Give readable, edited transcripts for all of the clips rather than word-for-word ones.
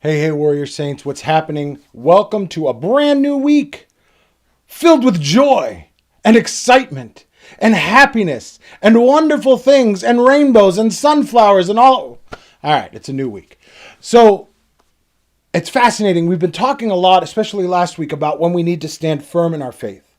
Hey, Warrior Saints, what's happening? Welcome to a brand new week filled with joy and excitement and happiness and wonderful things and rainbows and sunflowers and all. All right, it's a new week. So it's fascinating. We've been talking a lot, especially last week, about when we need to stand firm in our faith.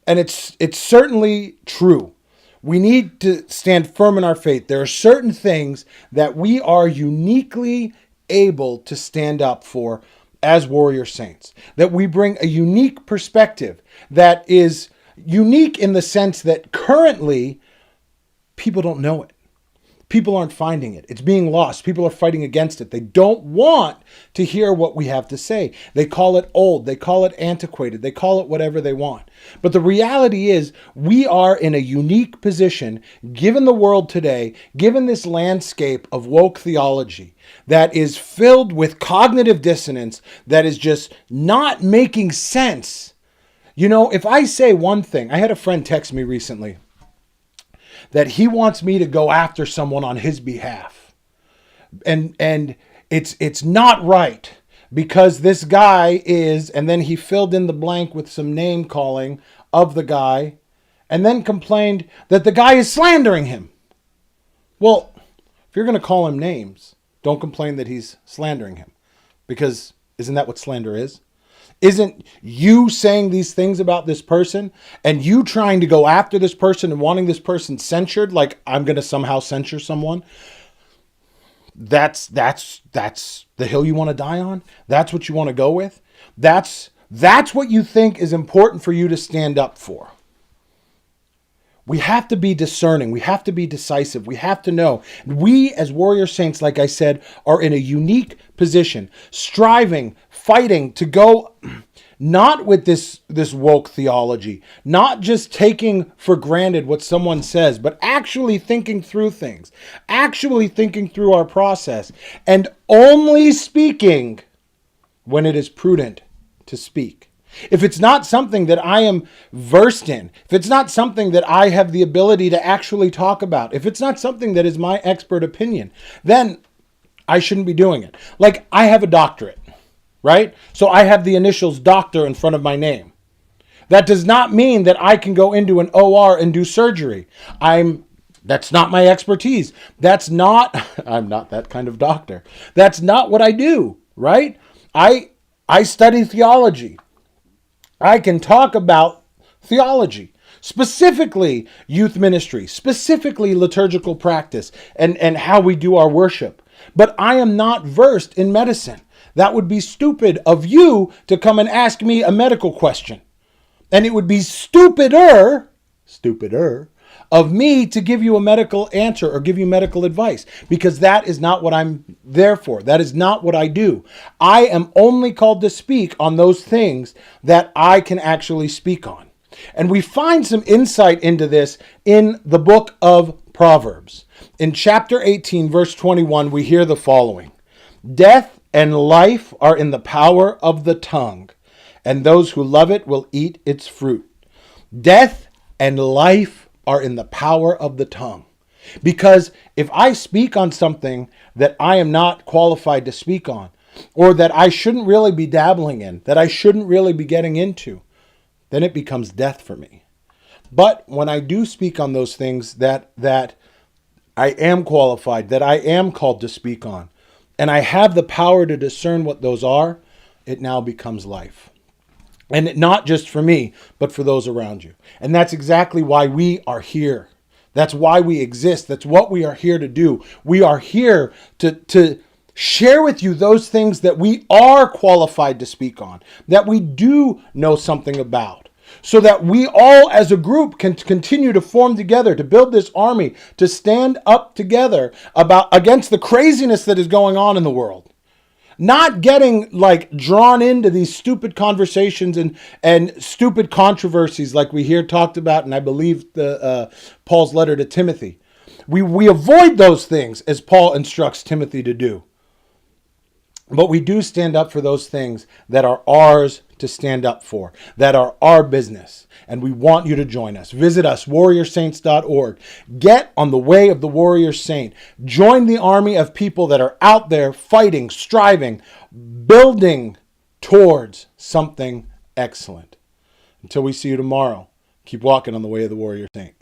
And it's certainly true. We need to stand firm in our faith. There are certain things that we are uniquely able to stand up for as warrior saints, that we bring a unique perspective that is unique in the sense that currently people don't know it. People aren't finding it. It's being lost. People are fighting against it. They don't want to hear what we have to say. They call it old. They call it antiquated. They call it whatever they want. But the reality is we are in a unique position, given the world today, given this landscape of woke theology that is filled with cognitive dissonance, that is just not making sense. You know, if I say one thing, I had a friend text me recently that he wants me to go after someone on his behalf. And it's not right because this guy is, and then he filled in the blank with some name calling of the guy and then complained that the guy is slandering him. Well, if you're going to call him names, don't complain that he's slandering him, because isn't that what slander is? Isn't you saying these things about this person and you trying to go after this person and wanting this person censured, like I'm going to somehow censure someone? That's the hill you want to die on. That's what you want to go with. That's what you think is important for you to stand up for. We have to be discerning. We have to be decisive. We have to know. We as warrior saints, like I said, are in a unique position, striving, fighting to go not with this woke theology, not just taking for granted what someone says, but actually thinking through things, actually thinking through our process, and only speaking when it is prudent to speak. If it's not something that I am versed in, if it's not something that I have the ability to actually talk about, if it's not something that is my expert opinion, then I shouldn't be doing it. Like, I have a doctorate, right? So I have the initials doctor in front of my name. That does not mean that I can go into an OR and do surgery. That's not my expertise. I'm not that kind of doctor. That's not what I do, right? I study theology. I can talk about theology, specifically youth ministry, specifically liturgical practice, and how we do our worship. But I am not versed in medicine. That would be stupid of you to come and ask me a medical question. And it would be stupider of me to give you a medical answer or give you medical advice, because that is not what I'm there for. That is not what I do. I am only called to speak on those things that I can actually speak on. And we find some insight into this in the book of Proverbs. In chapter 18, verse 21, we hear the following: "Death and life are in the power of the tongue, and those who love it will eat its fruit." Death and life are in the power of the tongue. Because if I speak on something that I am not qualified to speak on, or that I shouldn't really be dabbling in, that I shouldn't really be getting into, then it becomes death for me. But when I do speak on those things that I am qualified, that I am called to speak on, and I have the power to discern what those are, it now becomes life. And not just for me, but for those around you. And that's exactly why we are here. That's why we exist. That's what we are here to do. We are here to share with you those things that we are qualified to speak on, that we do know something about, so that we all as a group can continue to form together, to build this army, to stand up together against the craziness that is going on in the world. Not getting drawn into these stupid conversations and stupid controversies like we hear talked about, and I believe Paul's letter to Timothy. We avoid those things as Paul instructs Timothy to do. But we do stand up for those things that are ours to stand up for, that are our business. And we want you to join us. Visit us, warriorsaints.org. Get on the way of the warrior saint. Join the army of people that are out there fighting, striving, building towards something excellent. Until we see you tomorrow, keep walking on the way of the warrior saint.